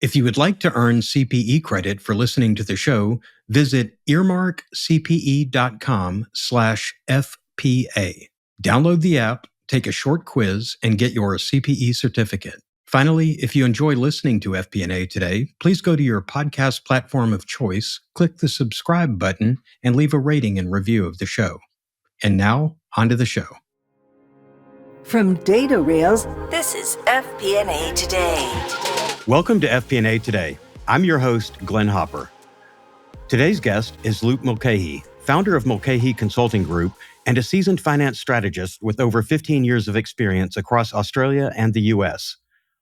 If you would like to earn CPE credit for listening to the show, visit earmarkcpe.com/FPA. Download the app, take a short quiz, and get your CPE certificate. Finally, if you enjoy listening to FP&A today, please go to your podcast platform of choice, click the subscribe button, and leave a rating and review of the show. And now, on to the show. From Data Rails, this is FP&A Today. Welcome to FP&A Today. I'm your host, Glenn Hopper. Today's guest is Luke Mulcahy, founder of Mulcahy Consulting Group and a seasoned finance strategist with over 15 years of experience across Australia and the U.S.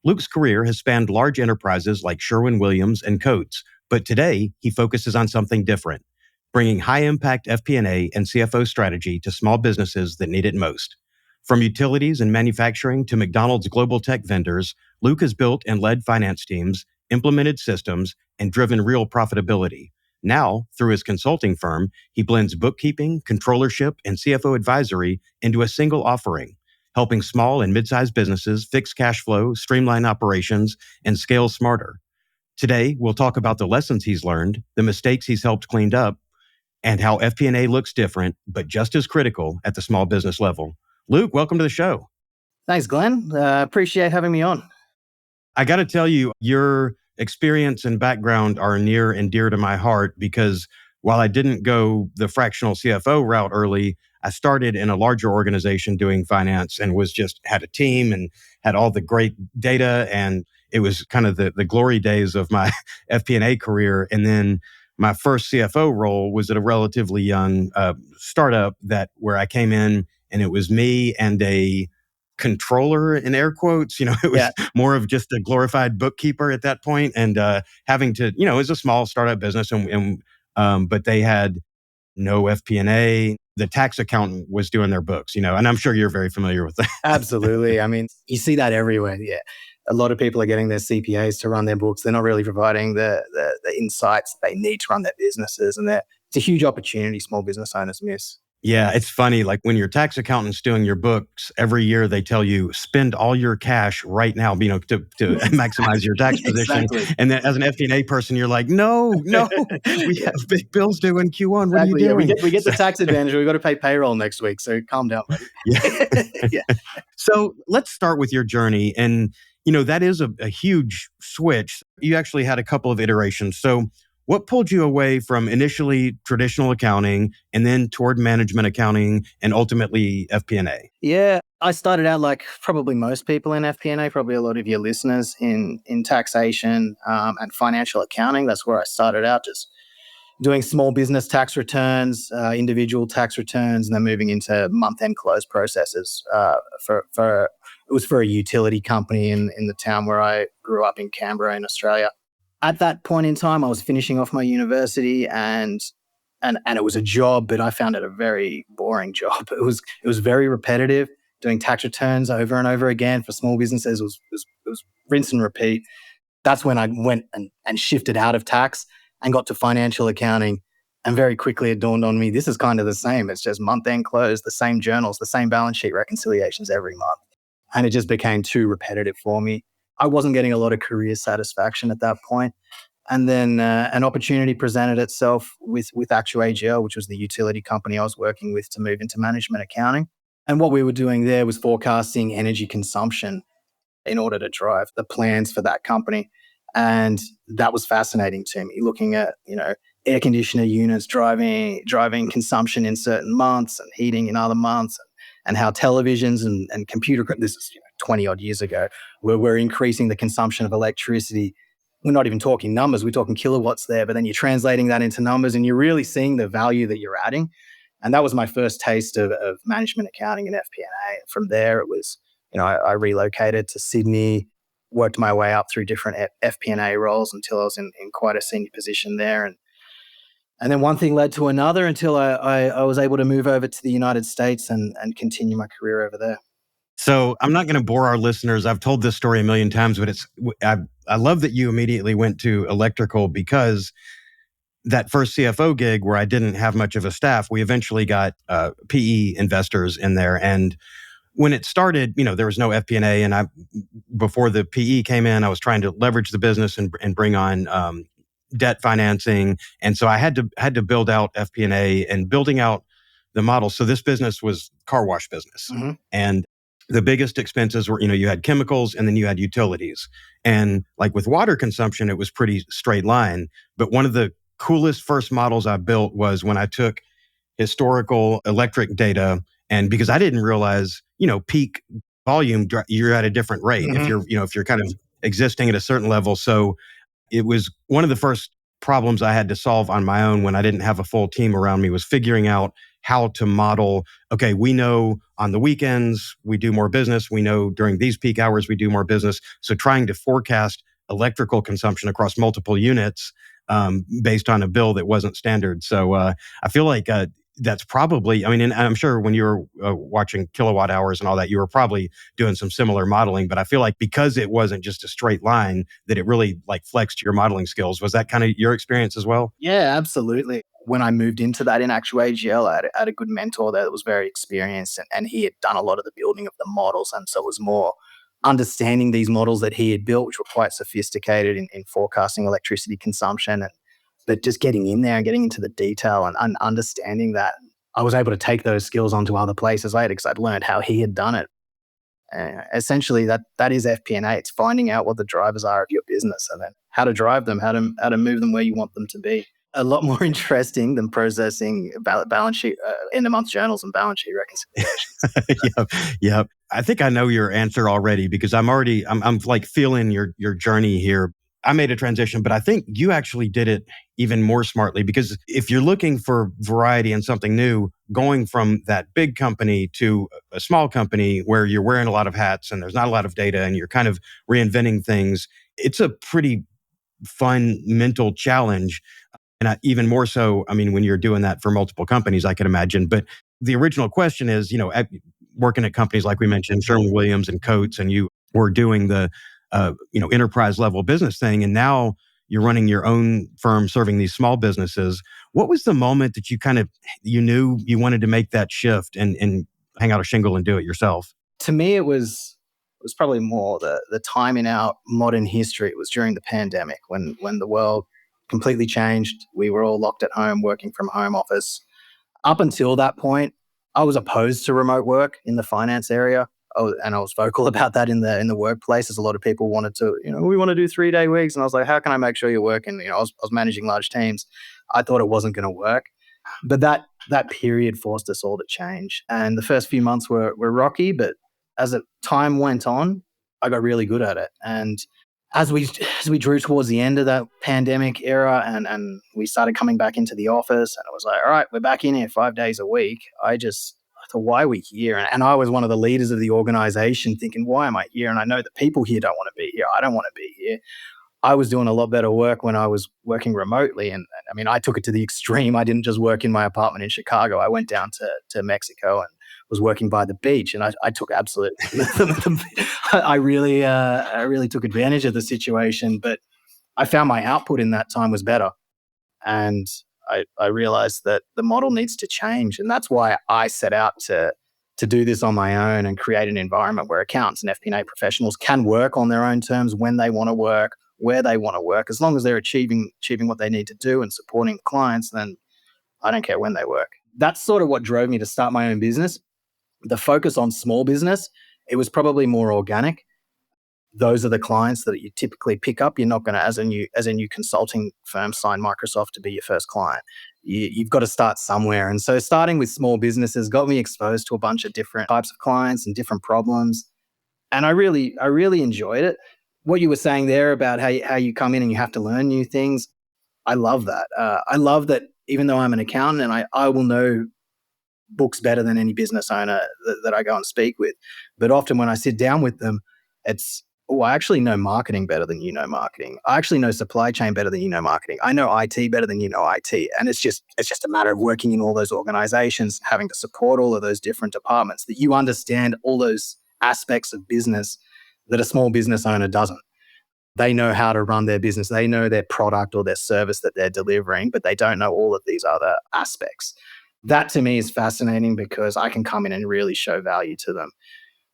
Luke's career has spanned large enterprises like Sherwin-Williams and Coates, but today he focuses on something different, bringing high-impact FP&A and CFO strategy to small businesses that need it most. From utilities and manufacturing to McDonald's global tech vendors, Luke has built and led finance teams, implemented systems, and driven real profitability. Now, through his consulting firm, he blends bookkeeping, controllership, and CFO advisory into a single offering, helping small and mid-sized businesses fix cash flow, streamline operations, and scale smarter. Today, we'll talk about the lessons he's learned, the mistakes he's helped clean up, and how FP&A looks different, but just as critical at the small business level. Luke, welcome to the show. Thanks, Glenn. Appreciate having me on. I got to tell you, your experience and background are near and dear to my heart because while I didn't go the fractional CFO route early, I started in a larger organization doing finance and had a team and had all the great data. And it was kind of the glory days of my FP&A career. And then my first CFO role was at a relatively young startup where I came in and it was me and a controller in air quotes. It was more of just a glorified bookkeeper at that point, and having to, it was a small startup business, but they had no FP&A. The tax accountant was doing their books, and I'm sure you're very familiar with that. Absolutely. I mean, you see that everywhere. Yeah, a lot of people are getting their CPAs to run their books. They're not really providing the insights they need to run their businesses, and it's a huge opportunity small business owners miss. Yeah, it's funny. Like when your tax accountant's doing your books, every year they tell you, spend all your cash right now, to maximize your tax position. Exactly. And then as an FP&A person, you're like, no, we have big bills due in Q1. What are you doing? We get the tax advantage. We've got to pay payroll next week. So calm down, buddy. Yeah. So let's start with your journey. And, that is a huge switch. You actually had a couple of iterations. So what pulled you away from initially traditional accounting and then toward management accounting and ultimately FP&A? Yeah, I started out like probably most people in FP&A, probably a lot of your listeners in taxation and financial accounting. That's where I started out, just doing small business tax returns, individual tax returns, and then moving into month-end close processes it was for a utility company in the town where I grew up in Canberra in Australia. At that point in time, I was finishing off my university and it was a job, but I found it a very boring job. It was very repetitive, doing tax returns over and over again for small businesses. It was rinse and repeat. That's when I went and shifted out of tax and got to financial accounting. And very quickly it dawned on me, this is kind of the same. It's just month-end close, the same journals, the same balance sheet reconciliations every month. And it just became too repetitive for me. I wasn't getting a lot of career satisfaction at that point. And then an opportunity presented itself with ActuAGL, which was the utility company I was working with, to move into management accounting. And what we were doing there was forecasting energy consumption in order to drive the plans for that company. And that was fascinating to me, looking at, air conditioner units driving consumption in certain months and heating in other months, and how televisions and computer, this is 20 odd years ago, we're increasing the consumption of electricity. We're not even talking numbers, we're talking kilowatts there, but then you're translating that into numbers and you're really seeing the value that you're adding. And that was my first taste of management accounting and FP&A. From there, it was, I relocated to Sydney, worked my way up through different FP&A roles until I was in quite a senior position there. And then one thing led to another until I was able to move over to the United States and continue my career over there. So I'm not going to bore our listeners. I've told this story a million times, but I love that you immediately went to electrical, because that first CFO gig where I didn't have much of a staff, we eventually got PE investors in there. And when it started, there was no FP&A, and before the PE came in, I was trying to leverage the business and bring on debt financing, and so I had to build out FP&A and building out the model. So this business was car wash business, and the biggest expenses were, you had chemicals and then you had utilities, and like with water consumption, it was pretty straight line. But one of the coolest first models I built was when I took historical electric data, and because I didn't realize, peak volume, you're at a different rate if you're kind of existing at a certain level. So it was one of the first problems I had to solve on my own when I didn't have a full team around me, was figuring out how to model. Okay, we know on the weekends we do more business. We know during these peak hours we do more business. So trying to forecast electrical consumption across multiple units based on a bill that wasn't standard. So I feel like that's probably, and I'm sure when you were watching kilowatt hours and all that, you were probably doing some similar modeling, but I feel like because it wasn't just a straight line, that it really like flexed your modeling skills. Was that kind of your experience as well? Yeah, absolutely. When I moved into that in Actual AGL, I had a good mentor there that was very experienced, and he had done a lot of the building of the models. And so it was more understanding these models that he had built, which were quite sophisticated in forecasting electricity consumption. But just getting in there and getting into the detail and understanding that, I was able to take those skills onto other places later because I'd learned how he had done it. Essentially, that is FP&A. It's finding out what the drivers are of your business and then how to drive them, how to move them where you want them to be. A lot more interesting than processing balance sheet, end of month journals and balance sheet reconciliations. Yep. I think I know your answer already, because I'm like feeling your journey here. I made a transition, but I think you actually did it even more smartly, because if you're looking for variety and something new, going from that big company to a small company where you're wearing a lot of hats and there's not a lot of data and you're kind of reinventing things, it's a pretty fun mental challenge. And even more so, when you're doing that for multiple companies, I can imagine. But the original question is, working at companies like we mentioned, Sherwin-Williams and Coates, and you were doing the enterprise level business thing, and now you're running your own firm serving these small businesses. What was the moment that you knew you wanted to make that shift and hang out a shingle and do it yourself? To me, it was probably more the time in our modern history. It was during the pandemic when the world completely changed. We were all locked at home, working from home office. Up until that point, I was opposed to remote work in the finance area. And I was vocal about that in the workplace, as a lot of people wanted to, we want to do 3-day weeks. And I was like, how can I make sure you're working? I was managing large teams. I thought it wasn't going to work. But that period forced us all to change. And the first few months were rocky, but as time went on, I got really good at it. And as we drew towards the end of that pandemic era and we started coming back into the office, and it was like, all right, we're back in here 5 days a week. I thought, why are we here? And I was one of the leaders of the organization thinking, why am I here? And I know that people here don't want to be here. I don't want to be here. I was doing a lot better work when I was working remotely. And I took it to the extreme. I didn't just work in my apartment in Chicago. I went down to Mexico and was working by the beach. And I took absolute, I really took advantage of the situation, but I found my output in that time was better. And I realized that the model needs to change. And that's why I set out to do this on my own and create an environment where accountants and FP&A professionals can work on their own terms, when they want to work, where they want to work. As long as they're achieving what they need to do and supporting clients, then I don't care when they work. That's sort of what drove me to start my own business. The focus on small business, it was probably more organic. Those are the clients that you typically pick up. You're not going to, as a new consulting firm, sign Microsoft to be your first client. You've got to start somewhere. And so starting with small businesses got me exposed to a bunch of different types of clients and different problems. And I really enjoyed it. What you were saying there about how you come in and you have to learn new things, I love that. I love that even though I'm an accountant and I will know books better than any business owner that I go and speak with. But often when I sit down with them, it's, I actually know marketing better than you know marketing. I actually know supply chain better than you know marketing. I know IT better than you know IT. And it's just a matter of working in all those organizations, having to support all of those different departments, that you understand all those aspects of business that a small business owner doesn't. They know how to run their business. They know their product or their service that they're delivering, but they don't know all of these other aspects. That to me is fascinating because I can come in and really show value to them.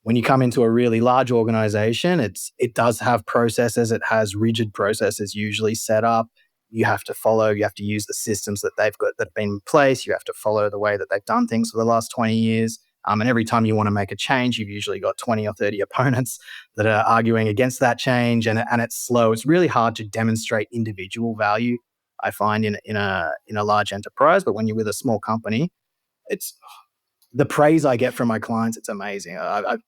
When you come into a really large organization, it does have processes. It has rigid processes usually set up. You have to use the systems that they've got that have been in place. You have to follow the way that they've done things for the last 20 years. And every time you want to make a change, you've usually got 20 or 30 opponents that are arguing against that change. And it's slow. It's really hard to demonstrate individual value, I find, in a large enterprise. But when you're with a small company, it's the praise I get from my clients. It's amazing.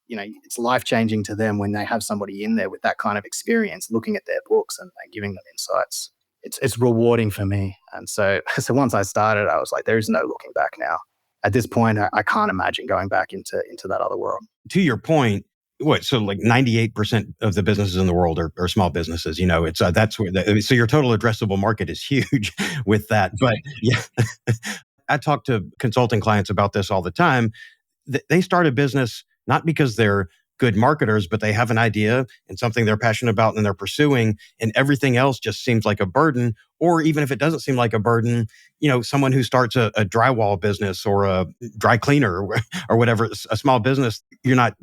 It's life-changing to them when they have somebody in there with that kind of experience, looking at their books and giving them insights. It's rewarding for me. And so once I started, I was like, there is no looking back now. At this point, I can't imagine going back into that other world. To your point, so like 98% of the businesses in the world are small businesses. It's that's where so your total addressable market is huge with that. But yeah, I talk to consulting clients about this all the time. They start a business not because they're good marketers, but they have an idea and something they're passionate about and they're pursuing, and everything else just seems like a burden. Or even if it doesn't seem like a burden, someone who starts a drywall business or a dry cleaner or whatever, a small business, you're not,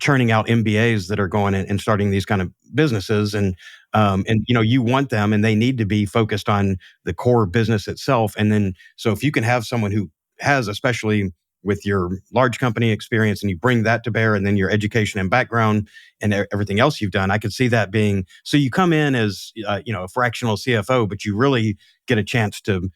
churning out MBAs that are going and starting these kind of businesses. And you want them and they need to be focused on the core business itself. And then, so if you can have someone who has, especially with your large company experience, and you bring that to bear, and then your education and background and everything else you've done, I could see that being, so you come in as, a fractional CFO, but you really get a chance to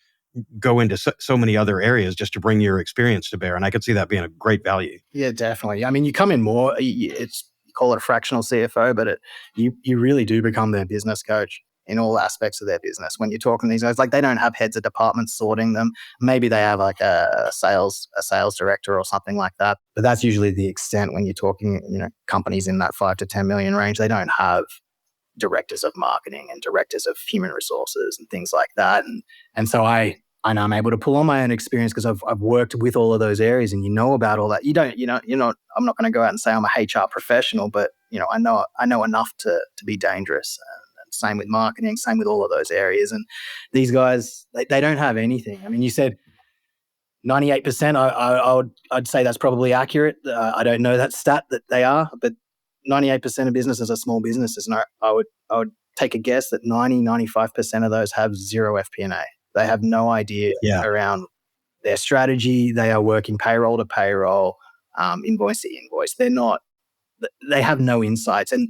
go into so many other areas just to bring your experience to bear. And I could see that being a great value. Yeah, definitely. I mean, you come in more, you call it a fractional CFO, but you really do become their business coach in all aspects of their business. When you're talking to these guys, like, they don't have heads of departments sorting them. Maybe they have like a sales director or something like that. But that's usually the extent when you're talking, companies in that 5 to 10 million range. They don't have directors of marketing and directors of human resources and things like that. And so I'm able to pull on my own experience because I've worked with all of those areas, and about all that. I'm not going to go out and say I'm a HR professional, but I know enough to be dangerous. Same with marketing, same with all of those areas. And these guys, they don't have anything. I mean, you said 98%. I'd say that's probably accurate. I don't know that stat that they are, but 98% of businesses are small businesses, and I would take a guess that 95% of those have zero FP&A. They have no idea around their strategy. They are working payroll to payroll, invoice to invoice. They have no insights. And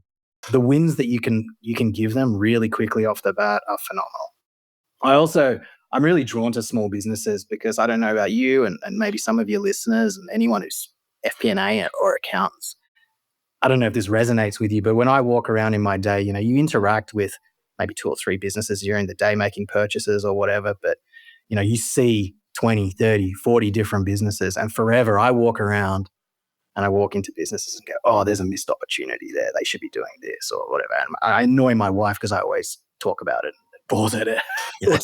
the wins that you can give them really quickly off the bat are phenomenal. I'm really drawn to small businesses because I don't know about you and maybe some of your listeners and anyone who's FP&A or accountants. I don't know if this resonates with you, but when I walk around in my day, you interact with maybe 2 or 3 businesses during the day making purchases or whatever, but you see 20, 30, 40 different businesses, and forever I walk around and I walk into businesses and go, oh, there's a missed opportunity there. They should be doing this or whatever. And I annoy my wife because I always talk about it. It bores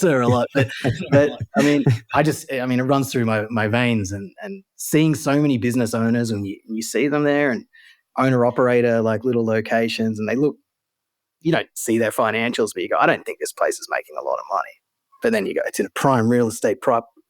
her a lot. But I mean, it runs through my veins, and seeing so many business owners, and you see them there, and owner operator, like little locations, and they look, you don't see their financials, but you go, I don't think this place is making a lot of money. But then you go, it's in a prime real estate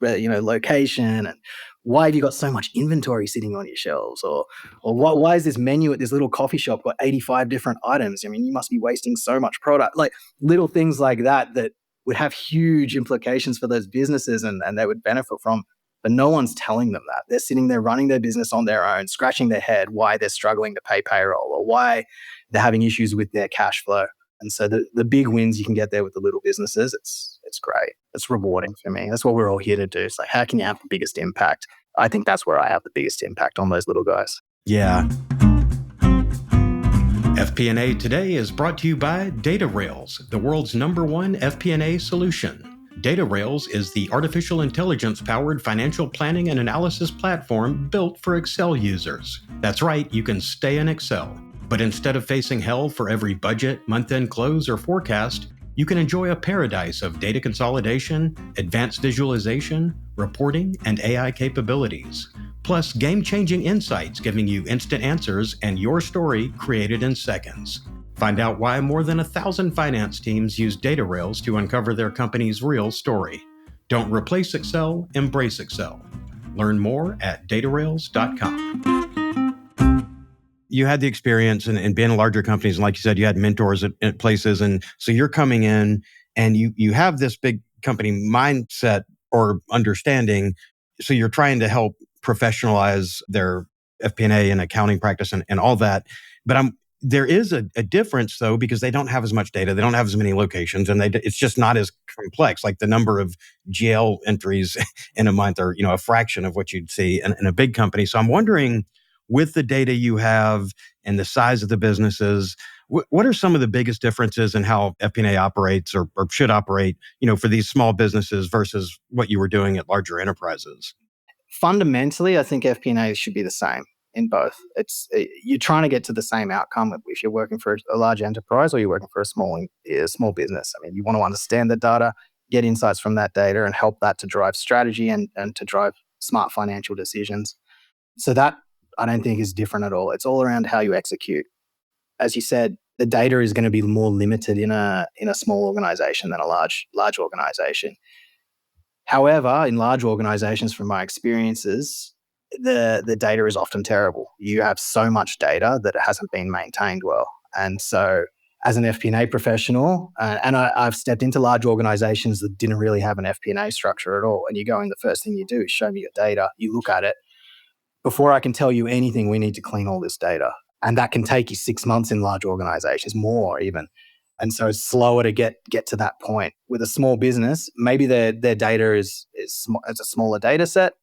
location, and why have you got so much inventory sitting on your shelves? Or why is this menu at this little coffee shop got 85 different items? I mean, you must be wasting so much product. Like little things like that would have huge implications for those businesses and they would benefit from. But no one's telling them that. They're sitting there running their business on their own, scratching their head why they're struggling to pay payroll or why they're having issues with their cash flow. And so the big wins you can get there with the little businesses, it's great. It's rewarding for me. That's what we're all here to do. It's like, how can you have the biggest impact? I think that's where I have the biggest impact on those little guys. Yeah. FP&A Today is brought to you by DataRails, the world's #1 FP&A solution. DataRails is the artificial intelligence-powered financial planning and analysis platform built for Excel users. That's right, you can stay in Excel. But instead of facing hell for every budget, month-end close, or forecast, you can enjoy a paradise of data consolidation, advanced visualization, reporting, and AI capabilities. Plus, game-changing insights giving you instant answers and your story created in seconds. Find out why more than 1,000 finance teams use DataRails to uncover their company's real story. Don't replace Excel, embrace Excel. Learn more at datarails.com. you had the experience and being in larger companies, and like you said, you had mentors at places, and so you're coming in and you have this big company mindset or understanding. So you're trying to help professionalize their FP&A and accounting practice and all that. But there is a difference though, because they don't have as much data, they don't have as many locations, and it's just not as complex. Like the number of GL entries in a month are, a fraction of what you'd see in a big company. So I'm wondering, with the data you have and the size of the businesses, what are some of the biggest differences in how FP&A operates or should operate, for these small businesses versus what you were doing at larger enterprises? Fundamentally, I think FP&A should be the same in both. You're trying to get to the same outcome if you're working for a large enterprise or you're working for a small business. I mean, you want to understand the data, get insights from that data, and help that to drive strategy and to drive smart financial decisions. So that, I don't think, is different at all. It's all around how you execute. As you said, the data is going to be more limited in a small organization than a large organization. However, in large organizations, from my experiences, the data is often terrible. You have so much data that it hasn't been maintained well. And so as an FP&A professional, and I've stepped into large organizations that didn't really have an FP&A structure at all. And you go in, the first thing you do is show me your data. You look at it. Before I can tell you anything, we need to clean all this data. And that can take you 6 months in large organizations, more even. And so it's slower to get to that point. With a small business, maybe their data is a smaller data set.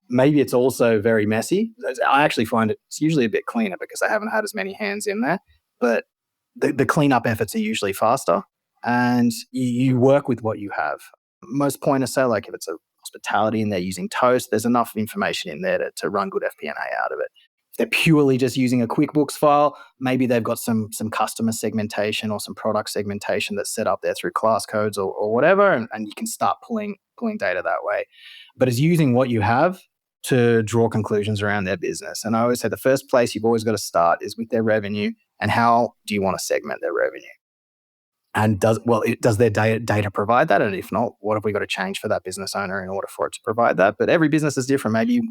Maybe it's also very messy. I actually find it's usually a bit cleaner because I haven't had as many hands in there. But the cleanup efforts are usually faster, and you work with what you have. Most point of sale, like if it's a hospitality and they're using Toast, there's enough information in there to run good FP&A out of it. If they're purely just using a QuickBooks file, maybe they've got some customer segmentation or some product segmentation that's set up there through class codes or whatever, and you can start pulling data that way. But it's using what you have to draw conclusions around their business. And I always say the first place you've always got to start is with their revenue, and how do you want to segment their revenue? And does their data provide that? And if not, what have we got to change for that business owner in order for it to provide that? But every business is different. Maybe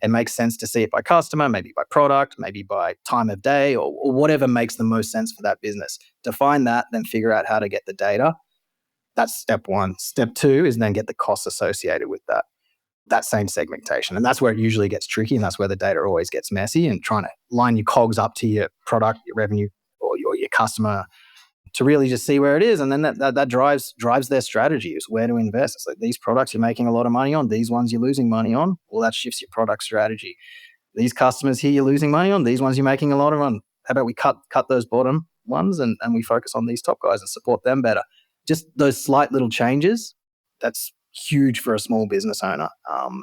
it makes sense to see it by customer, maybe by product, maybe by time of day, or whatever makes the most sense for that business. Define that, then figure out how to get the data. That's step one. Step two is then get the costs associated with that same segmentation. And that's where it usually gets tricky, and that's where the data always gets messy, and trying to line your cogs up to your product, your revenue, or your customer to really just see where it is. And then that drives their strategy, is where to invest. It's like, these products you're making a lot of money on, these ones you're losing money on. Well, that shifts your product strategy. These customers here you're losing money on, these ones you're making a lot of on. How about we cut those bottom ones and we focus on these top guys and support them better? Just those slight little changes, that's huge for a small business owner,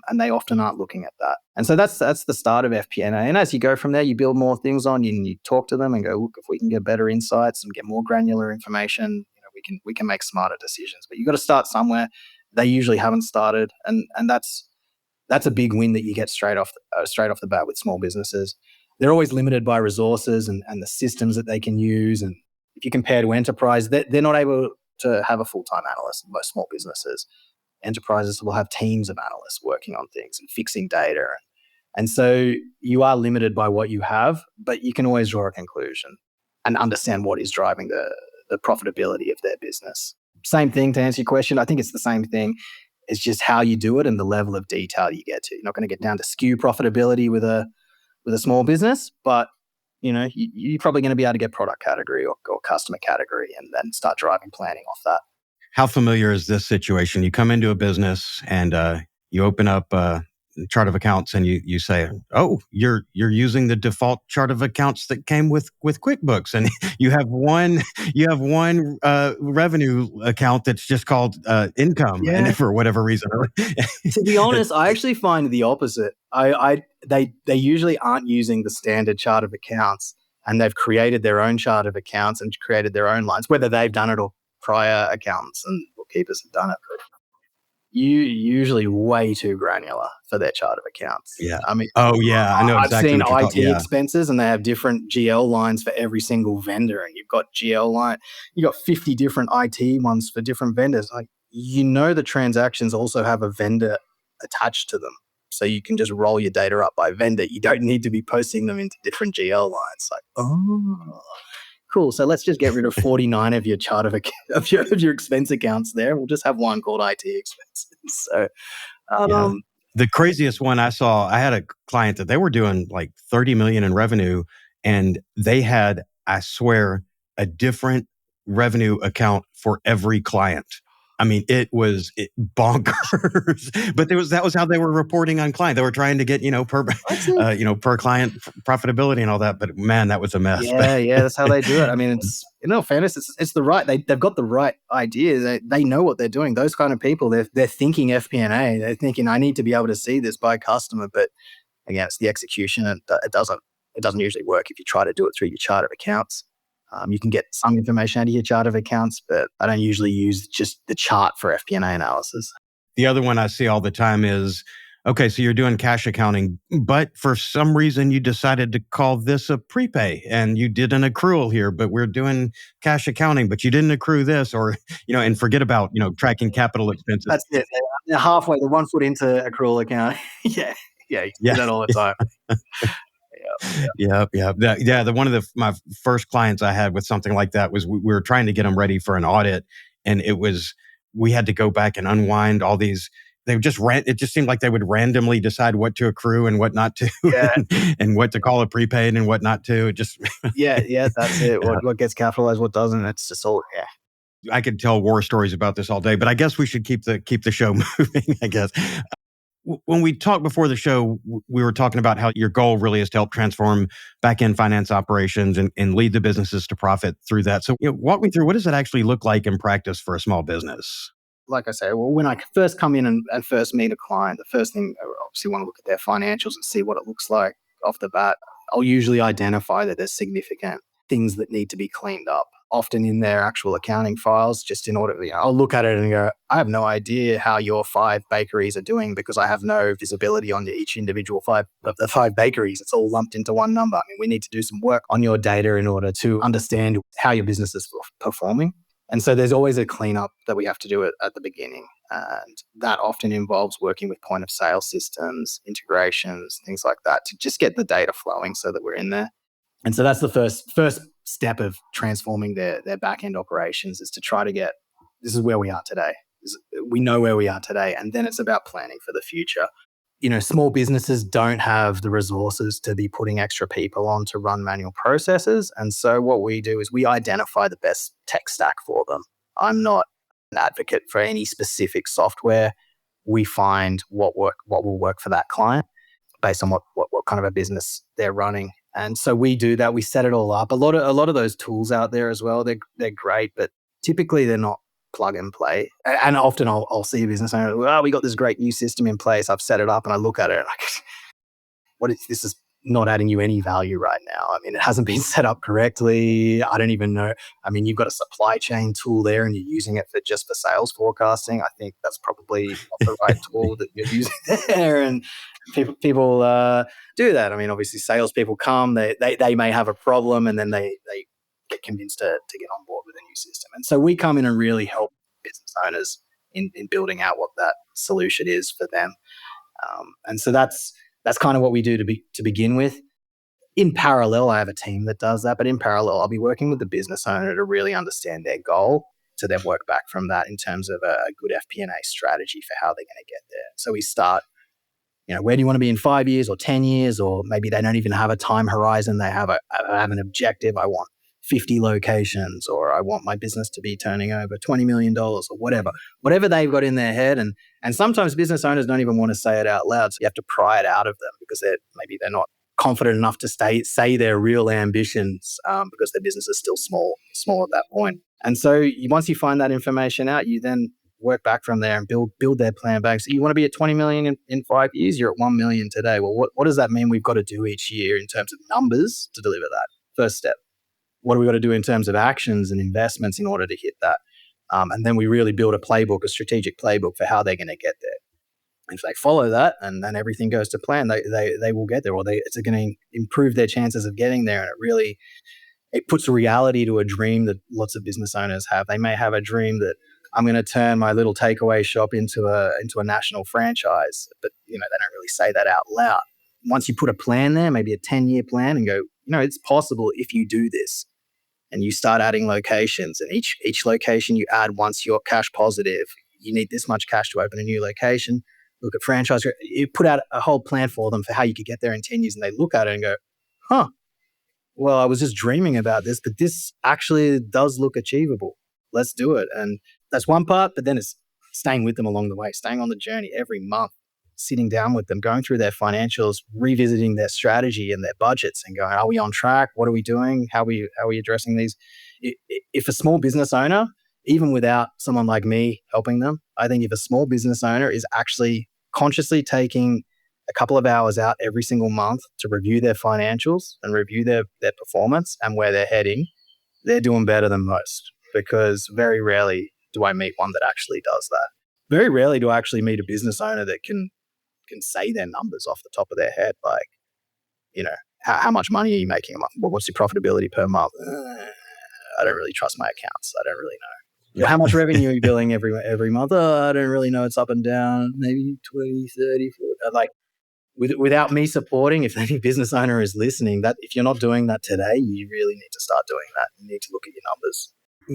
and they often aren't looking at that. And so that's the start of FP&A. And as you go from there, you build more things on. You talk to them and go, look, if we can get better insights and get more granular information, we can make smarter decisions. But you've got to start somewhere. They usually haven't started, and that's a big win that you get straight off the bat with small businesses. They're always limited by resources and the systems that they can use. And if you compare to enterprise, they're not able to have a full-time analyst in most small businesses. Enterprises will have teams of analysts working on things and fixing data. And so you are limited by what you have, but you can always draw a conclusion and understand what is driving the profitability of their business. Same thing, to answer your question. I think it's the same thing. It's just how you do it and the level of detail you get to. You're not going to get down to SKU profitability with a small business, but you're probably going to be able to get product category or customer category, and then start driving planning off that. How familiar is this situation? You come into a business and you open up a chart of accounts and you say, "Oh, you're using the default chart of accounts that came with QuickBooks," and you have one revenue account that's just called income, Yeah. and for whatever reason. To be honest, I actually find the opposite. They usually aren't using the standard chart of accounts, and they've created their own chart of accounts and created their own lines, whether they've done it or prior accountants and bookkeepers have done it. You usually way too granular for their chart of accounts. Yeah. I mean, oh yeah, I know exactly. I've seen what you're IT talking- yeah. expenses, and they have different GL lines for every single vendor, and you've got GL line, you got 50 different IT ones for different vendors. Like, the transactions also have a vendor attached to them. So you can just roll your data up by vendor. You don't need to be posting them into different GL lines. Like, oh, cool. So let's just get rid of 49 of your chart of your expense accounts there. We'll just have one called IT expenses. So, Yeah. The craziest one I saw, I had a client that they were doing like 30 million in revenue, and they had, I swear, a different revenue account for every client. I mean, it was bonkers, but that was how they were reporting on client. They were trying to get, per client profitability and all that. But man, that was a mess. Yeah, that's how they do it. I mean, it's, in all fairness, it's the right, they've got the right idea. They know what they're doing. Those kind of people, they're thinking FP&A. They're thinking, I need to be able to see this by customer. But again, it's the execution, and it doesn't usually work if you try to do it through your chart of accounts. You can get some information out of your chart of accounts, but I don't usually use just the chart for FP&A analysis. The other one I see all the time is, okay, so you're doing cash accounting, but for some reason you decided to call this a prepay and you did an accrual here, but we're doing cash accounting, but you didn't accrue this, or, and forget about, tracking capital expenses. That's it. They're halfway, they're 1 foot into accrual account. Yeah, you do that all the time. Yeah. One of my first clients I had with something like that was we were trying to get them ready for an audit, and we had to go back and unwind all these. It just seemed like they would randomly decide what to accrue and what not to, and what to call a prepaid and what not to. It just that's it. What gets capitalized, what doesn't. It's just all I could tell war stories about this all day, but I guess we should keep the show moving, I guess. When we talked before the show, we were talking about how your goal really is to help transform back-end finance operations and lead the businesses to profit through that. So, walk me through, what does it actually look like in practice for a small business? Like I say, when I first come in and first meet a client, the first thing, I obviously want to look at their financials and see what it looks like off the bat. I'll usually identify that there's significant things that need to be cleaned up, often in their actual accounting files, just in order, I'll look at it and go, I have no idea how your 5 bakeries are doing because I have no visibility on each individual 5 of the 5 bakeries. It's all lumped into one number. I mean, we need to do some work on your data in order to understand how your business is performing. And so there's always a cleanup that we have to do at the beginning. And that often involves working with point of sale systems, integrations, things like that, to just get the data flowing so that we're in there. And so that's the first step of transforming their back-end operations, is to try to get, this is where we are today. We know where we are today. And then it's about planning for the future. Small businesses don't have the resources to be putting extra people on to run manual processes. And so what we do is we identify the best tech stack for them. I'm not an advocate for any specific software. We find what will work for that client based on what kind of a business they're running. And so we do that. We set it all up. A lot of those tools out there as well, they're great, but typically they're not plug and play. And often I'll see a business owner, we got this great new system in place. I've set it up, and I look at it and this is not adding you any value right now. I mean, it hasn't been set up correctly. I don't even know. I mean, you've got a supply chain tool there and you're using it just for sales forecasting. I think that's probably not the right tool that you're using there. And people do that. I mean, obviously salespeople come, they may have a problem, and then they get convinced to get on board with a new system. And so we come in and really help business owners in building out what that solution is for them. And so that's kind of what we do to begin with. In parallel, I have a team that does that, but in parallel, I'll be working with the business owner to really understand their goal, to then work back from that in terms of a good FP&A strategy for how they're going to get there. So we start, where do you want to be in 5 years or 10 years? Or maybe they don't even have a time horizon. They have an objective. I want 50 locations, or I want my business to be turning over $20 million, or whatever they've got in their head. And sometimes business owners don't even want to say it out loud. So you have to pry it out of them because maybe they're not confident enough to say their real ambitions because their business is still small at that point. And so once you find that information out, you then work back from there and build their plan back. So you want to be at 20 million in 5 years, you're at 1 million today. Well, what does that mean we've got to do each year in terms of numbers to deliver that? First step. What do we got to do in terms of actions and investments in order to hit that? And then we really build a strategic playbook for how they're going to get there. If they follow that and then everything goes to plan, they will get there, or it's going to improve their chances of getting there. And it puts reality to a dream that lots of business owners have. They may have a dream that I'm going to turn my little takeaway shop into a national franchise. But, they don't really say that out loud. Once you put a plan there, maybe a 10-year plan, and go, it's possible if you do this, and you start adding locations, and each location you add, once you're cash positive, you need this much cash to open a new location. Look at franchise. You put out a whole plan for them for how you could get there in 10 years, and they look at it and go, huh, well, I was just dreaming about this, but this actually does look achievable. Let's do it. And that's one part, but then it's staying with them along the way, staying on the journey every month, sitting down with them, going through their financials, revisiting their strategy and their budgets and going, are we on track? What are we doing? How are we addressing these? If a small business owner, even without someone like me helping them, I think if a small business owner is actually consciously taking a couple of hours out every single month to review their financials and review their performance and where they're heading, they're doing better than most, because very rarely do I meet one that actually does that. Very rarely do I actually meet a business owner that can say their numbers off the top of their head. Like, how much money are you making a month? What's your profitability per month? I don't really trust my accounts. I don't really know. How much revenue are you billing every month? I don't really know. It's up and down, maybe 20, 30, 40. Like, without me supporting, if any business owner is listening, that if you're not doing that today, you really need to start doing that. You need to look at your numbers.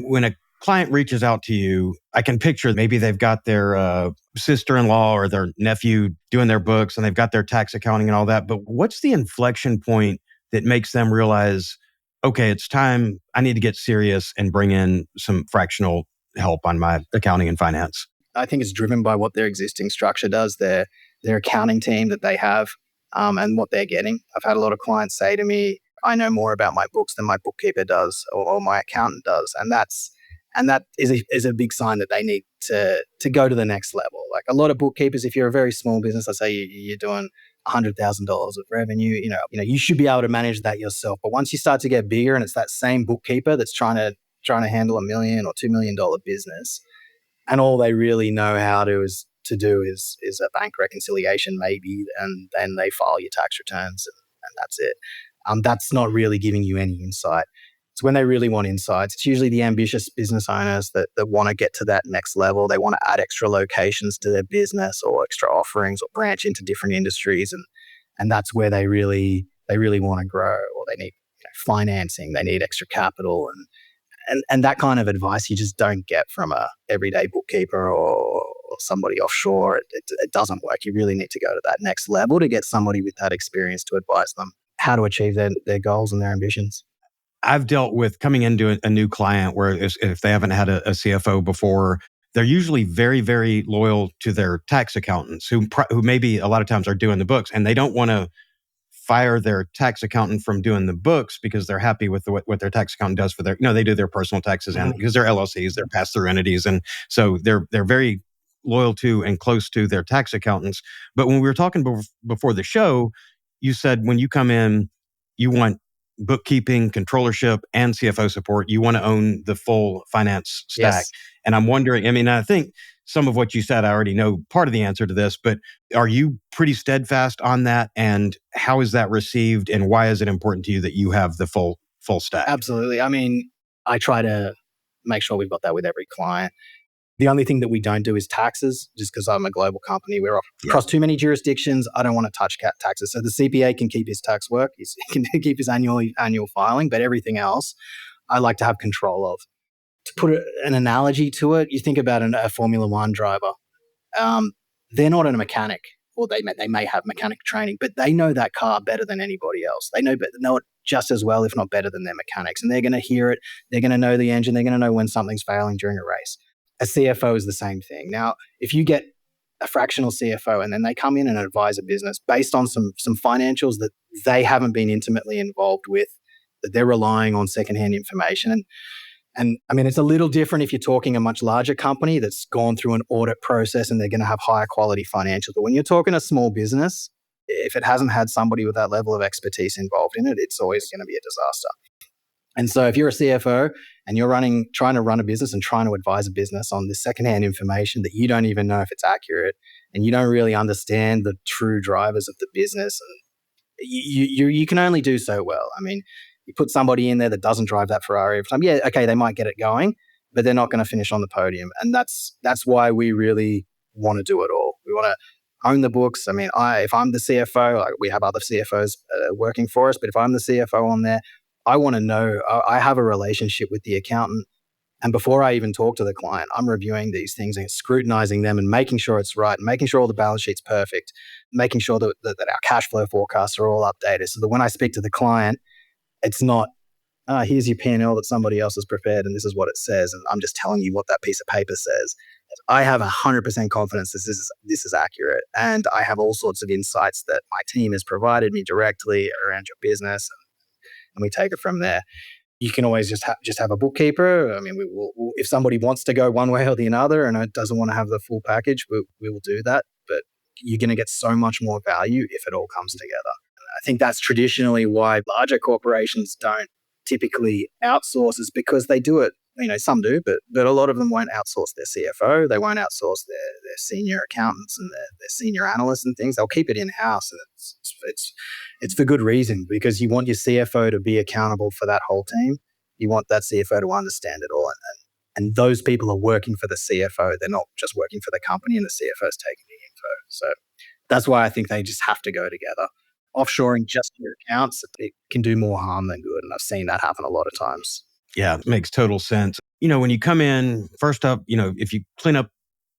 When a client reaches out to you, I can picture maybe they've got their sister-in-law or their nephew doing their books and they've got their tax accounting and all that. But what's the inflection point that makes them realize, okay, it's time, I need to get serious and bring in some fractional help on my accounting and finance? I think it's driven by what their existing structure does, their accounting team that they have, and what they're getting. I've had a lot of clients say to me, I know more about my books than my bookkeeper does or my accountant does. And that is a big sign that they need to go to the next level. Like a lot of bookkeepers, if you're a very small business, let's say you're doing $100,000 of revenue, you should be able to manage that yourself. But once you start to get bigger and it's that same bookkeeper that's trying to handle $1 million or $2 million business, and all they really know how to do is a bank reconciliation maybe, and then they file your tax returns and that's it. That's not really giving you any insight. It's when they really want insights. It's usually the ambitious business owners that want to get to that next level. They want to add extra locations to their business or extra offerings or branch into different industries. And that's where they really want to grow, or they need financing, they need extra capital. And that kind of advice you just don't get from a everyday bookkeeper or somebody offshore. It doesn't work. You really need to go to that next level to get somebody with that experience to advise them how to achieve their goals and their ambitions. I've dealt with coming into a new client where if they haven't had a CFO before, they're usually very, very loyal to their tax accountants who maybe a lot of times are doing the books, and they don't want to fire their tax accountant from doing the books because they're happy with what their tax accountant does for their, they do their personal taxes and because they're LLCs, they're pass-through entities. And so they're very loyal to and close to their tax accountants. But when we were talking before the show, you said when you come in, you want bookkeeping, controllership, and CFO support. You want to own the full finance stack. Yes. And I'm wondering, I think some of what you said, I already know part of the answer to this, but are you pretty steadfast on that? And how is that received? And why is it important to you that you have the full stack? Absolutely. I try to make sure we've got that with every client. The only thing that we don't do is taxes, just because I'm a global company. We're across too many jurisdictions. I don't want to touch taxes. So the CPA can keep his tax work. He can keep his annual filing, but everything else I like to have control of. To put an analogy to it, you think about a Formula One driver. They're not a mechanic, or they may have mechanic training, but they know that car better than anybody else. They know it just as well, if not better, than their mechanics. And they're going to hear it. They're going to know the engine. They're going to know when something's failing during a race. A CFO is the same thing. Now, if you get a fractional CFO and then they come in and advise a business based on some financials that they haven't been intimately involved with, that they're relying on secondhand information. And it's a little different if you're talking a much larger company that's gone through an audit process and they're going to have higher quality financials. But when you're talking a small business, if it hasn't had somebody with that level of expertise involved in it, it's always going to be a disaster. And so if you're a CFO and you're trying to run a business and trying to advise a business on this secondhand information that you don't even know if it's accurate, and you don't really understand the true drivers of the business, and you can only do so well. You put somebody in there that doesn't drive that Ferrari every time. Yeah, okay, they might get it going, but they're not going to finish on the podium. And that's why we really want to do it all. We want to own the books. I mean, if I'm the CFO, like we have other CFOs working for us, but if I'm the CFO on there, I want to know, I have a relationship with the accountant. And before I even talk to the client, I'm reviewing these things and scrutinizing them and making sure it's right, and making sure all the balance sheet's perfect, making sure that our cash flow forecasts are all updated so that when I speak to the client, it's not, here's your P&L that somebody else has prepared and this is what it says, and I'm just telling you what that piece of paper says. I have 100% confidence this is accurate, and I have all sorts of insights that my team has provided me directly around your business, and we take it from there. You can always just have a bookkeeper. I mean, if somebody wants to go one way or the other and doesn't want to have the full package, we will do that. But you're going to get so much more value if it all comes together. I think that's traditionally why larger corporations don't typically outsource, is because they do it. Some do, but a lot of them won't outsource their CFO. They won't outsource their senior accountants and their senior analysts and things. They'll keep it in-house, and it's for good reason, because you want your CFO to be accountable for that whole team. You want that CFO to understand it all, and those people are working for the CFO. They're not just working for the company, and the CFO's taking the info. So that's why I think they just have to go together. Offshoring just your accounts, it can do more harm than good, and I've seen that happen a lot of times. Yeah, it makes total sense. When you come in, first up, if you clean up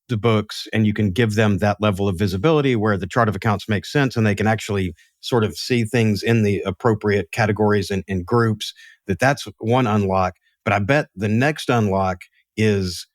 the books and you can give them that level of visibility where the chart of accounts makes sense and they can actually sort of see things in the appropriate categories and groups, that's one unlock. But I bet the next unlock is,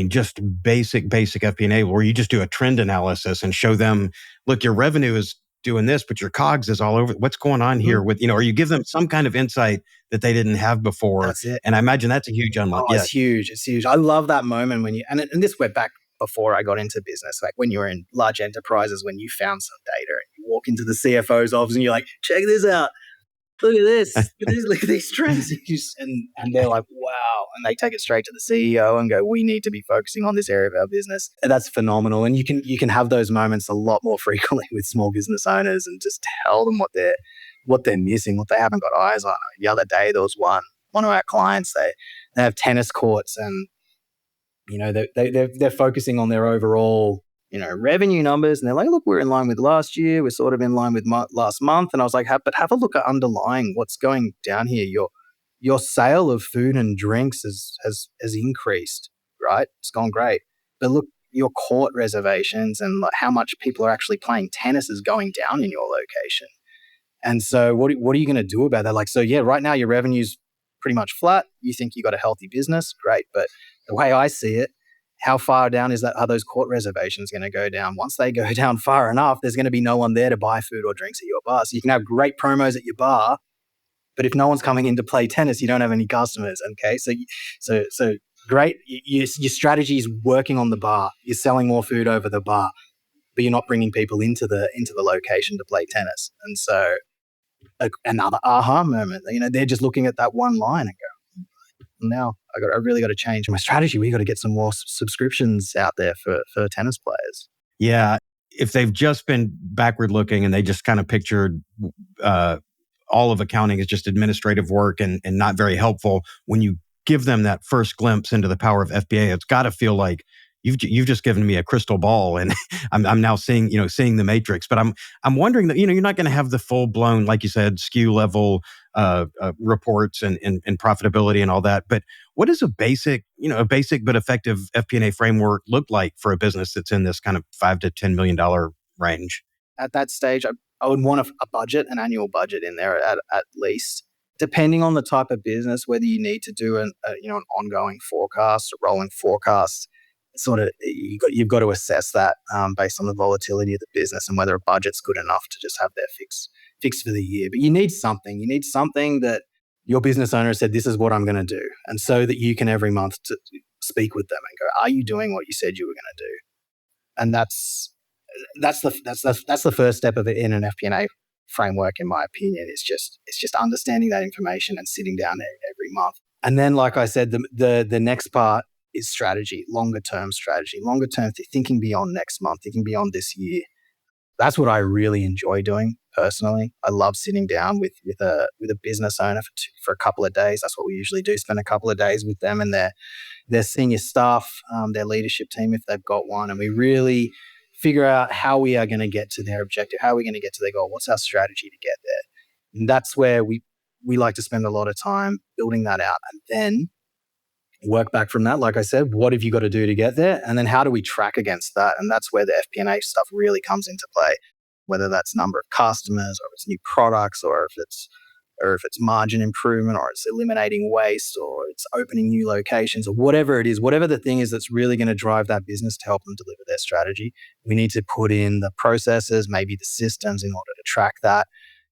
just basic FP&A, where you just do a trend analysis and show them, look, your revenue is doing this, but your COGS is all over. What's going on here with, or you give them some kind of insight that they didn't have before. That's it. And I imagine that's a huge unlock. Oh, it's huge. It's huge. I love that moment when and this went back before I got into business, like when you were in large enterprises, when you found some data and you walk into the CFO's office and you're like, check this out. Look at this. Look at these trends. And they're like, wow. And they take it straight to the CEO and go, we need to be focusing on this area of our business. And that's phenomenal. And you can have those moments a lot more frequently with small business owners and just tell them what they're missing, what they haven't got eyes on. The other day, there was one of our clients, they have tennis courts, and they're focusing on their overall revenue numbers, and they're like, look, we're in line with last year, we're sort of in line with last month. And I was like, but have a look at underlying what's going down here. Your sale of food and drinks has increased, right? It's gone great. But look, your court reservations and how much people are actually playing tennis is going down in your location. And so what are you going to do about that? Like, so yeah, right now your revenue's pretty much flat. You think you got a healthy business, great. But the way I see it, how far down are those court reservations going to go down? Once they go down far enough, there's going to be no one there to buy food or drinks at your bar. So you can have great promos at your bar, but if no one's coming in to play tennis, you don't have any customers. Okay, so great. Your strategy is working on the bar. You're selling more food over the bar, but you're not bringing people into the location to play tennis. And so another aha moment. They're just looking at that one line and go, now I really got to change my strategy. We got to get some more subscriptions out there for tennis players. Yeah. If they've just been backward looking and they just kind of pictured all of accounting as just administrative work and not very helpful, when you give them that first glimpse into the power of FP&A, it's got to feel like you've just given me a crystal ball, and I'm now seeing the matrix. But I'm wondering that you're not going to have the full blown, like you said, SKU level reports and profitability and all that. But what does a basic but effective FP&A framework look like for a business that's in this kind of $5 to $10 million range? At that stage, I would want a budget, an annual budget in there at least. Depending on the type of business, whether you need to do an ongoing forecast, a rolling forecast, sort of you've got to assess that based on the volatility of the business and whether a budget's good enough to just have their fix for the year. But you need something. You need something that your business owner said, this is what I'm going to do. And so that you can every month to speak with them and go, are you doing what you said you were going to do? And that's the first step of it in an FP&A framework, in my opinion. It's just understanding that information and sitting down every month. And then, like I said, the next part is strategy, longer term thinking beyond next month, thinking beyond this year. That's what I really enjoy doing personally. I love sitting down with a business owner for a couple of days. That's what we usually do. Spend a couple of days with them and their senior staff, their leadership team if they've got one, and we really figure out how we are going to get to their objective, how are we going to get to their goal, what's our strategy to get there. And that's where we like to spend a lot of time building that out, and then work back from that. Like I said, what have you got to do to get there? And then how do we track against that? And that's where the FP&A stuff really comes into play, whether that's number of customers or if it's new products or if it's margin improvement or it's eliminating waste or it's opening new locations or whatever it is, whatever the thing is that's really going to drive that business to help them deliver their strategy. We need to put in the processes, maybe the systems in order to track that.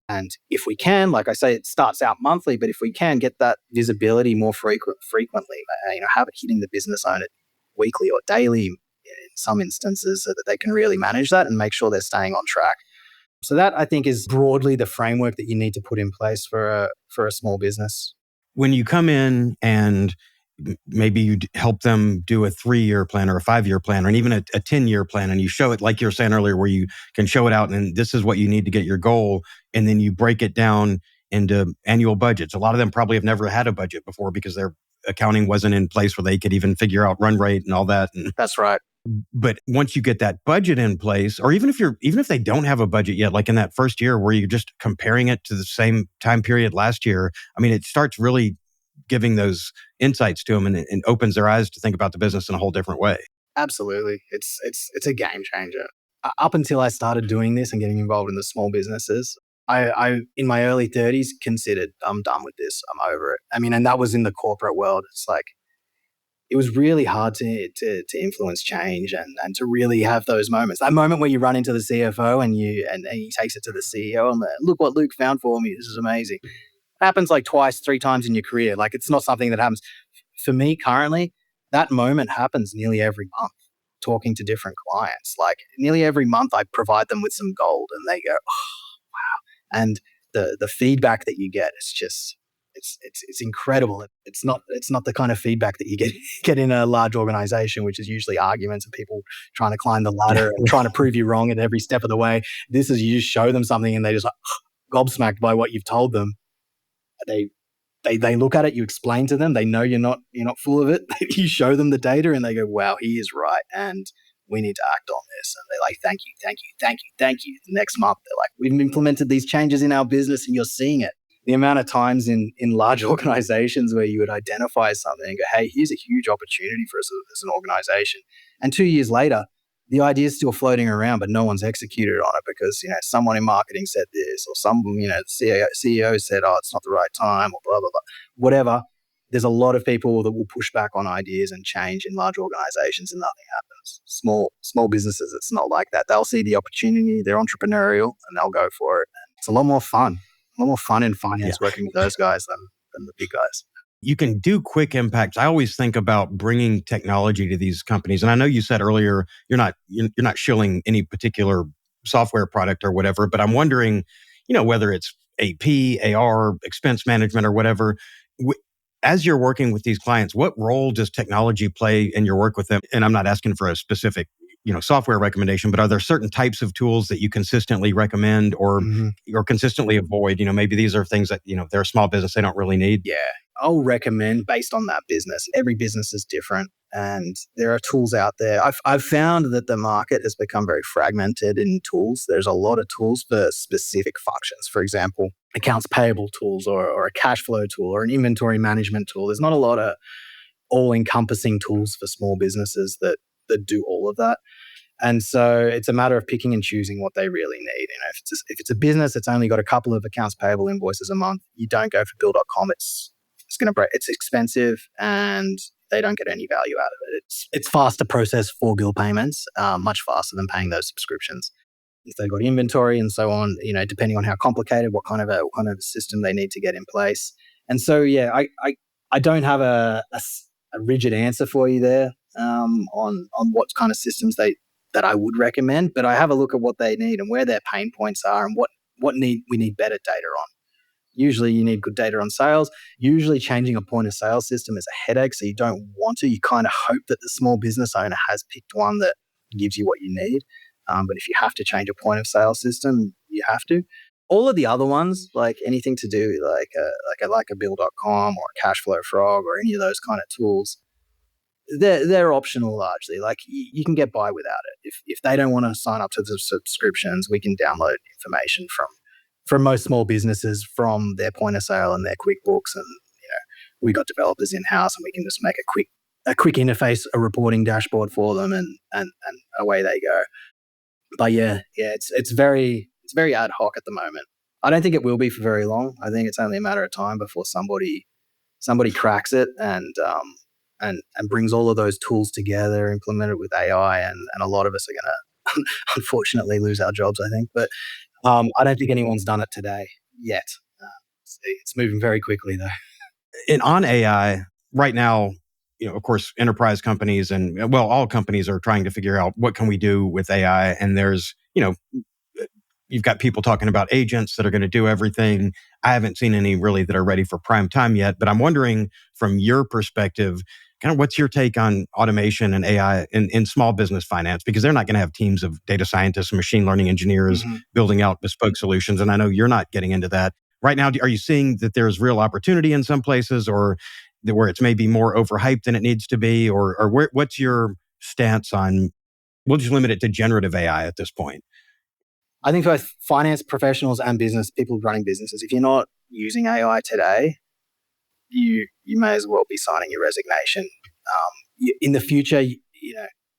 And if we can, like I say, it starts out monthly, but if we can get that visibility more frequently, have it hitting the business owner weekly or daily in some instances so that they can really manage that and make sure they're staying on track. So that, I think, is broadly the framework that you need to put in place for a small business. When you come in and maybe you help them do a 3-year plan or a 5-year plan or even a 10-year plan, and you show it like you were saying earlier, where you can show it out and this is what you need to get your goal, and then you break it down into annual budgets. A lot of them probably have never had a budget before because their accounting wasn't in place where they could even figure out run rate and all that. And that's right. But once you get that budget in place, or even if they don't have a budget yet, like in that first year where you're just comparing it to the same time period last year, I mean, it starts really giving those insights to them and opens their eyes to think about the business in a whole different way. Absolutely. It's a game changer. Up until I started doing this and getting involved in the small businesses, I in my early 30s considered, I'm done with this. I'm over it. I mean, and that was in the corporate world. It's like, it was really hard to influence change and to really have those moments. That moment where you run into the CFO and he takes it to the CEO and look what Luke found for me. This is amazing. It happens like twice, 3 times in your career. Like, it's not something that happens. For me currently, that moment happens nearly every month, talking to different clients. Like, nearly every month I provide them with some gold and they go, oh, wow. And the feedback that you get is just, it's incredible. It's not the kind of feedback that you get in a large organization, which is usually arguments and people trying to climb the ladder and trying to prove you wrong at every step of the way. This is, you just show them something and they just like gobsmacked by what you've told them. They look at it, you explain to them, they know you're not full of it. You show them the data and they go, wow, he is right, and we need to act on this. And they're like, thank you. The next month they're like, we've implemented these changes in our business and you're seeing it. The amount of times in large organizations where you would identify something and go, hey, here's a huge opportunity for us as an organization. And 2 years later, the idea is still floating around, but no one's executed on it because, someone in marketing said this, or the CEO said, oh, it's not the right time, or blah, blah, blah. Whatever. There's a lot of people that will push back on ideas and change in large organizations and nothing happens. Small businesses, it's not like that. They'll see the opportunity, they're entrepreneurial, and they'll go for it. It's a lot more fun. A lot more fun in finance working with those guys than the big guys. You can do quick impacts. I always think about bringing technology to these companies. And I know you said earlier, you're not shilling any particular software product or whatever, but I'm wondering, whether it's AP, AR, expense management or whatever, as you're working with these clients, what role does technology play in your work with them? And I'm not asking for a specific software recommendation, but are there certain types of tools that you consistently recommend or consistently avoid? Maybe these are things that, they're a small business, they don't really need. Yeah, I'll recommend based on that business. Every business is different and there are tools out there. I've found that the market has become very fragmented in tools. There's a lot of tools for specific functions. For example, accounts payable tools or a cash flow tool or an inventory management tool. There's not a lot of all-encompassing tools for small businesses that do all of that. And so it's a matter of picking and choosing what they really need. If it's a business that's only got a couple of accounts payable invoices a month, you don't go for bill.com. It's going to break. It's expensive and they don't get any value out of it. It's fast to process 4 bill payments, much faster than paying those subscriptions. If they've got inventory and so on, depending on how complicated, what kind of a system they need to get in place. And so, yeah, I don't have a rigid answer for you there on what kind of systems that I would recommend, but I have a look at what they need and where their pain points are and what we need better data on. Usually you need good data on sales. Usually changing a point of sale system is a headache, so you don't want to. You kind of hope that the small business owner has picked one that gives you what you need. But if you have to change a point of sale system, you have to. All of the other ones, like anything to do like a Bill.com or a Cashflow Frog or any of those kind of tools, they're optional largely. Like you can get by without it. If they don't want to sign up to the subscriptions, we can download information from most small businesses from their point of sale and their QuickBooks, and we got developers in house, and we can just make a quick interface, a reporting dashboard for them, and away they go. But it's very ad hoc at the moment. I don't think it will be for very long. I think it's only a matter of time before somebody cracks it and brings all of those tools together, implement it with AI, and a lot of us are going to unfortunately lose our jobs, I think. But I don't think anyone's done it today yet. It's moving very quickly though. And on AI right now, of course, enterprise companies and all companies are trying to figure out what can we do with AI. And there's, you've got people talking about agents that are going to do everything. I haven't seen any really that are ready for prime time yet, but I'm wondering from your perspective, kind of what's your take on automation and AI in small business finance? Because they're not going to have teams of data scientists and machine learning engineers building out bespoke solutions. And I know you're not getting into that. Right now, are you seeing that there's real opportunity in some places, or where it's maybe more overhyped than it needs to be? Or what's your stance on, we'll just limit it to generative AI at this point? I think for finance professionals and business people running businesses, if you're not using AI today, you may as well be signing your resignation. In the future,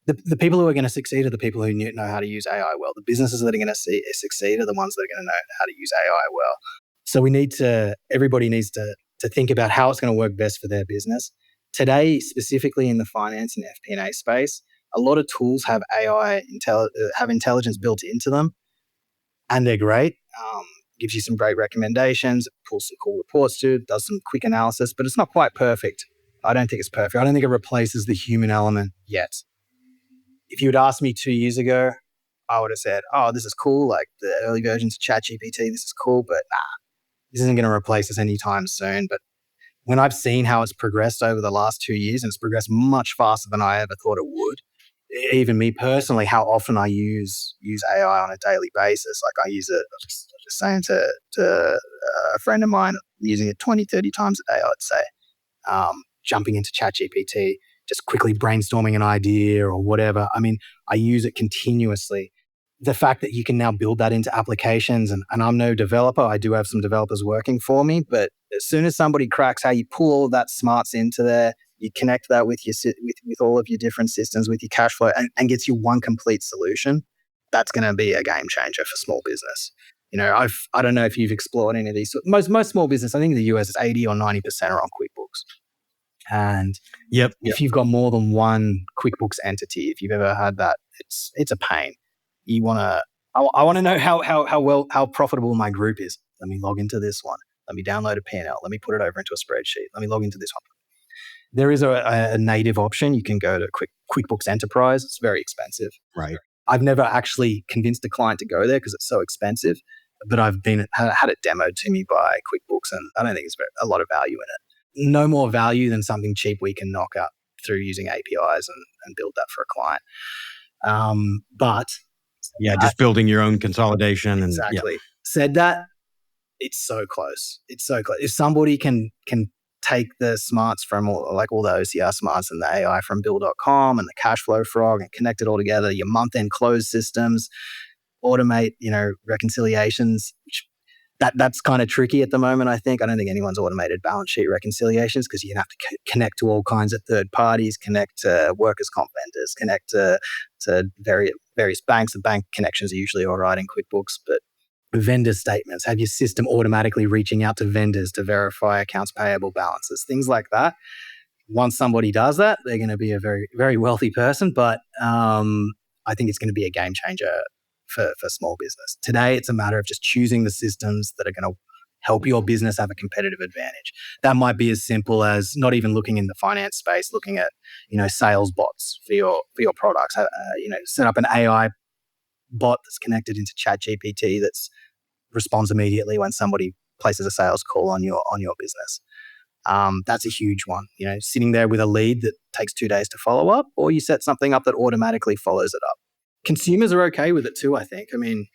the people who are going to succeed are the people who know how to use AI well. The businesses that are going to succeed are the ones that are going to know how to use AI well. So everybody needs to think about how it's going to work best for their business. Today, specifically in the finance and FP&A space, a lot of tools have AI, have intelligence built into them, and they're great. Gives you some great recommendations, pulls some cool reports too, does some quick analysis, but it's not quite perfect. I don't think it's perfect. I don't think it replaces the human element yet. If you had asked me 2 years ago, I would have said, oh, this is cool, like the early versions of ChatGPT, this is cool, but this isn't going to replace us anytime soon. But when I've seen how it's progressed over the last 2 years, and it's progressed much faster than I ever thought it would, even me personally, how often I use AI on a daily basis. Like I use it, I was just saying to a friend of mine, using it 20, 30 times a day, I'd say. Jumping into ChatGPT, just quickly brainstorming an idea or whatever. I mean, I use it continuously. The fact that you can now build that into applications, and I'm no developer, I do have some developers working for me, but as soon as somebody cracks how you pull all of that smarts into there, you connect that with with all of your different systems, with your cash flow, and gets you one complete solution, that's going to be a game changer for small business. I don't know if you've explored any of these. Most small business, I think in the US, is 80 or 90% are on QuickBooks. And if you've got more than one QuickBooks entity, if you've ever had that, it's a pain. I want to know how profitable my group is. Let me log into this one. Let me download a P&L. Let me put it over into a spreadsheet. Let me log into this one. There is a native option. You can go to QuickBooks Enterprise. It's very expensive. Right. I've never actually convinced a client to go there because it's so expensive, but I've had it demoed to me by QuickBooks, and I don't think there's a lot of value in it. No more value than something cheap we can knock up through using APIs and build that for a client. But just building your own consolidation. Exactly. Said that, it's so close. It's so close. If somebody can take the smarts from all the OCR smarts and the AI from Bill.com and the Cashflow Frog and connect it all together, your month-end close systems, automate, reconciliations. That's kind of tricky at the moment, I think. I don't think anyone's automated balance sheet reconciliations because you have to connect to all kinds of third parties, connect to workers' comp vendors, connect to various banks. The bank connections are usually all right in QuickBooks, but vendor statements, have your system automatically reaching out to vendors to verify accounts payable balances, things like that. Once somebody does that, they're going to be a very, very wealthy person, but I think it's going to be a game changer for small business. Today, it's a matter of just choosing the systems that are going to help your business have a competitive advantage. That might be as simple as not even looking in the finance space, looking at, sales bots for your products. Set up an AI bot that's connected into ChatGPT that responds immediately when somebody places a sales call on your business. That's a huge one. Sitting there with a lead that takes 2 days to follow up, or you set something up that automatically follows it up. Consumers are okay with it too, I think. I mean,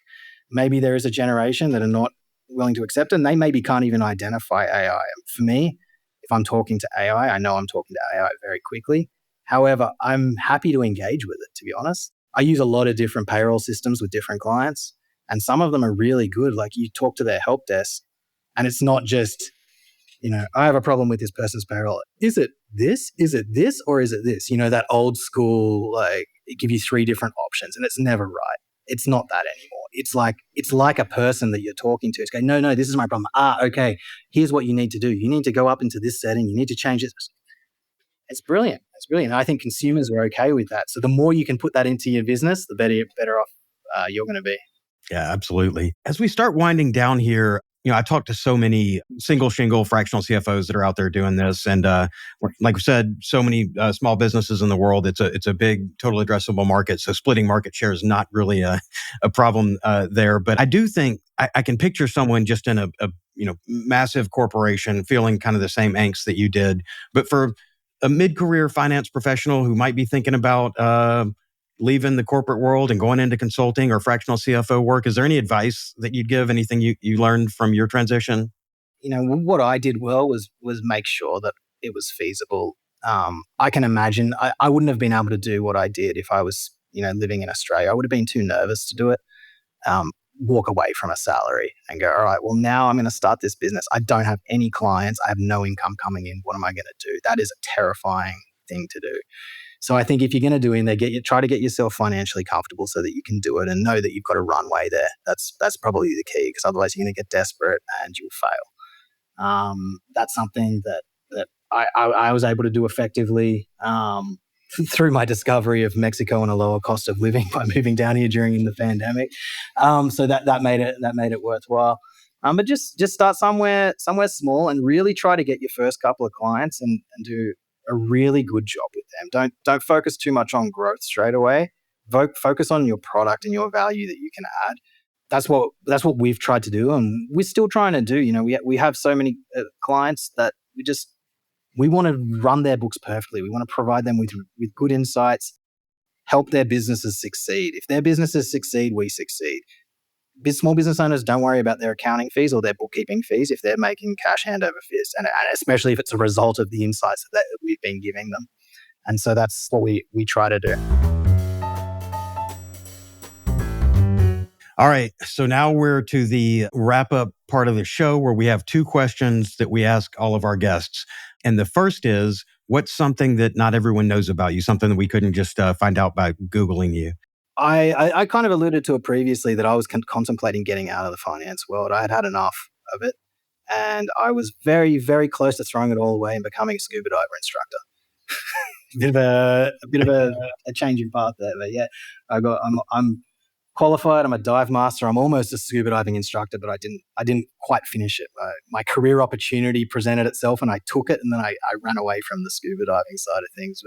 maybe there is a generation that are not willing to accept it, and they maybe can't even identify AI. For me, if I'm talking to AI, I know I'm talking to AI very quickly. However, I'm happy to engage with it, to be honest. I use a lot of different payroll systems with different clients, and some of them are really good. Like you talk to their help desk, and it's not just, I have a problem with this person's payroll. Is it this? Is it this? Or is it this? That old school, like, it give you 3 different options, and it's never right. It's not that anymore. It's like a person that you're talking to. It's going, no, this is my problem. Okay, here's what you need to do. You need to go up into this setting. You need to change this. It's brilliant. It's brilliant. I think consumers are okay with that. So the more you can put that into your business, the better off you're going to be. Yeah, absolutely. As we start winding down here, I talked to so many single shingle fractional CFOs that are out there doing this. And like we said, so many small businesses in the world. It's a big total addressable market. So splitting market share is not really a problem there. But I do think I can picture someone just in a massive corporation feeling kind of the same angst that you did. But for a mid-career finance professional who might be thinking about leaving the corporate world and going into consulting or fractional CFO work, is there any advice that you'd give? Anything you learned from your transition? What I did well was make sure that it was feasible. I can imagine I wouldn't have been able to do what I did if I was, living in Australia. I would have been too nervous to do it. Walk away from a salary and go, all right, well, now I'm going to start this business. I don't have any clients. I have no income coming in. What am I going to do? That is a terrifying thing to do. So I think if you're going to do it, try to get yourself financially comfortable so that you can do it and know that you've got a runway there. That's probably the key, because otherwise you're going to get desperate and you'll fail. That's something that I was able to do effectively through my discovery of Mexico and a lower cost of living by moving down here during the pandemic. So that made it worthwhile. But just start somewhere small and really try to get your first couple of clients and do a really good job with them. Don't focus too much on growth straight away. Focus on your product and your value that you can add. That's what we've tried to do, and we're still trying to do. We have so many clients that we want to run their books perfectly. We want to provide them with good insights, help their businesses succeed. If their businesses succeed, we succeed. Small business owners, don't worry about their accounting fees or their bookkeeping fees if they're making cash hand over fist, and especially if it's a result of the insights that we've been giving them. And so that's what we try to do. All right. So now we're to the wrap-up part of the show where we have 2 questions that we ask all of our guests. And the first is, what's something that not everyone knows about you, something that we couldn't just find out by Googling you? I kind of alluded to it previously that I was contemplating getting out of the finance world. I had enough of it, and I was very, very close to throwing it all away and becoming a scuba diver instructor. a bit of a change in path there, but yeah, I'm qualified. I'm a dive master. I'm almost a scuba diving instructor, but I didn't quite finish it. My career opportunity presented itself, and I took it, and then I ran away from the scuba diving side of things,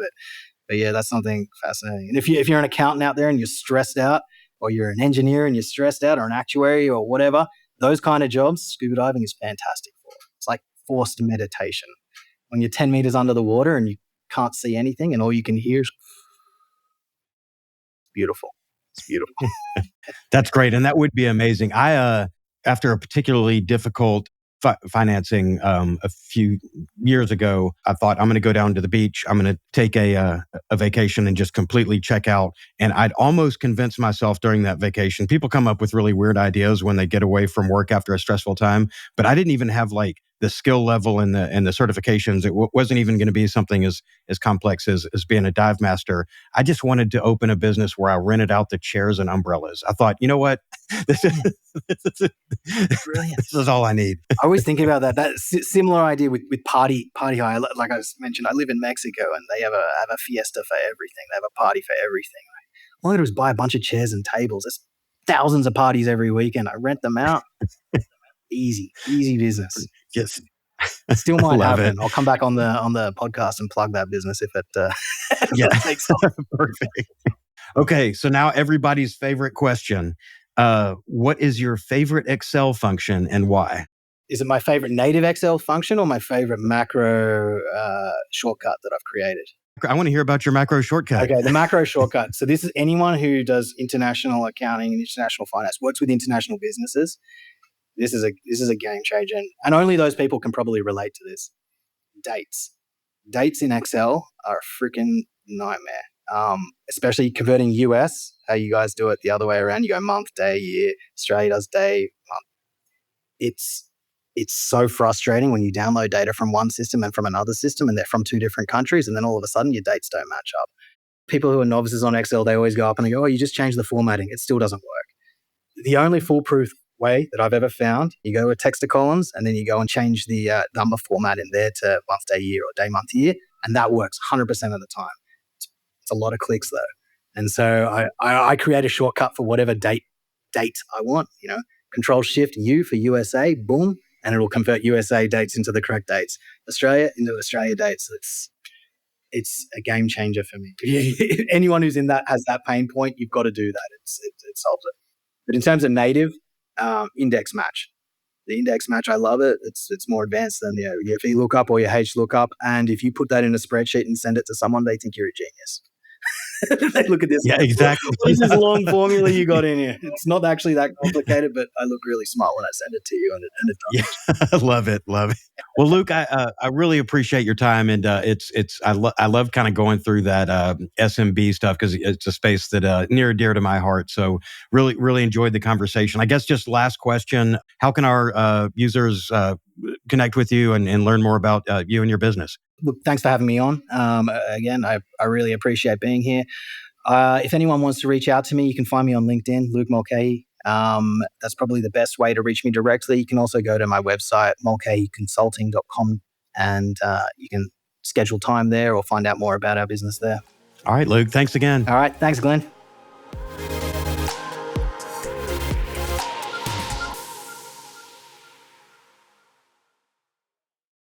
But yeah, that's something fascinating. And if you're an accountant out there and you're stressed out, or you're an engineer and you're stressed out, or an actuary or whatever, those kind of jobs, scuba diving is fantastic for. It's like forced meditation. When you're 10 meters under the water and you can't see anything and all you can hear is beautiful. It's beautiful. That's great. And that would be amazing. I, after a particularly difficult financing a few years ago, I thought, I'm going to go down to the beach. I'm going to take a vacation and just completely check out. And I'd almost convinced myself during that vacation. People come up with really weird ideas when they get away from work after a stressful time. But I didn't even have like the skill level and the certifications. It wasn't even going to be something as complex as being a dive master. I just wanted to open a business where I rented out the chairs and umbrellas. I thought, you know what? This is brilliant. This is all I need. I always think about that. That similar idea with party hire. Like I mentioned, I live in Mexico, and they have a fiesta for everything. They have a party for everything. All I do is buy a bunch of chairs and tables. There's thousands of parties every weekend. I rent them out. Easy business. Yes. Still might happen. I'll come back on the podcast and plug that business if it takes off. Perfect. Okay, so now everybody's favorite question. What is your favorite Excel function and why? Is it my favorite native Excel function or my favorite macro shortcut that I've created? I want to hear about your macro shortcut. Okay, the macro shortcut. So this is anyone who does international accounting and international finance, works with international businesses. This is a game changer, and only those people can probably relate to this. Dates in Excel are a freaking nightmare. Especially converting US, how you guys do it the other way around. You go month, day, year. Australia does day, month. It's so frustrating when you download data from one system and from another system, and they're from two different countries, and then all of a sudden your dates don't match up. People who are novices on Excel, they always go up and they go, "Oh, you just changed the formatting." It still doesn't work. The only foolproof way that I've ever found, you go with text to columns, and then you go and change the number format in there to month, day, year, or day, month, year, and that works 100% of the time. It's a lot of clicks though, and so I create a shortcut for whatever date I want. Control Shift U for USA, boom, and it'll convert USA dates into the correct dates. Australia into Australia dates. It's a game changer for me. Anyone who's in that has that pain point, you've got to do that. It solves it. But in terms of native, index match. The index match, I love it. It's more advanced than your VLOOKUP or your HLOOKUP. And if you put that in a spreadsheet and send it to someone, they think you're a genius. They look at this. Yeah, exactly. What is this long formula you got in here? It's not actually that complicated, but I look really smart when I send it to you, and it does. Yeah, love it. Well, Luke, I really appreciate your time, and I love kind of going through that SMB stuff because it's a space that near and dear to my heart. So really enjoyed the conversation. I guess just last question: how can our users connect with you and learn more about you and your business? Look, thanks for having me on. Again, I really appreciate being here. If anyone wants to reach out to me, you can find me on LinkedIn, Luke Mulcahy. That's probably the best way to reach me directly. You can also go to my website, mulcahyconsulting.com, and you can schedule time there or find out more about our business there. All right, Luke, thanks again. All right, thanks, Glenn.